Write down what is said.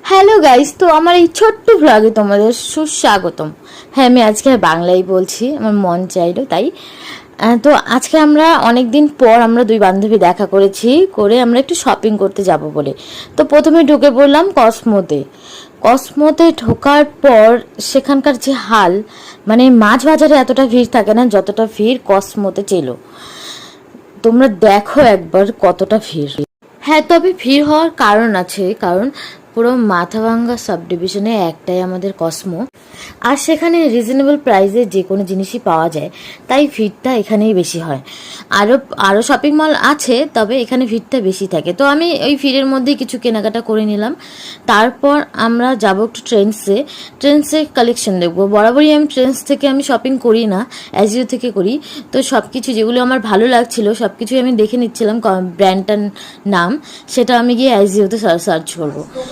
Hello guys, তো আমার এই ছোট্ট ভ্লগে তোমাদের সুস্বাগতম। হ্যাঁ, আমি আজকে বাংলাই বলছি, আমার মন চাইলো তাই। তো আজকে আমরা অনেক দিন পর আমরা দুই বান্ধবী দেখা করে আমরা একটু শপিং করতে যাব বলে। তো প্রথমে ঢুকে পড়লাম কসমোতে ঢোকার পর সেখানকার যে হাল, মানে মাছ বাজারে এতটা ভিড় থাকে না যতটা ভিড় কসমোতে ছিল। তোমরা দেখো একবার কতটা ভিড়। হ্যাঁ, তবে ভিড় হওয়ার কারণ আছে, কারণ পুরো মাথাভাঙ্গা সাব ডিভিশনে একটাই আমাদের কসমো, আর সেখানে রিজনেবল প্রাইসে যে কোনো জিনিসই পাওয়া যায়, তাই ভিড়টা এখানেই বেশি হয়। আরও আরও শপিং মল আছে, তবে এখানে ভিড়টা বেশি থাকে। তো আমি ওই ভিড়ের মধ্যেই কিছু কেনাকাটা করে নিলাম। তারপর আমরা যাব একটু ট্রেন্ডসে কালেকশন দেখবো। বরাবরই আমি ট্রেন্ডস থেকে আমি শপিং করি না, অ্যাজিও থেকে করি। তো সব কিছু যেগুলো আমার ভালো লাগছিল সব কিছুই আমি দেখে নিচ্ছিলাম, ব্র্যান্ডটার নাম সেটা আমি গিয়ে অ্যাজিওতে সার্চ করবো।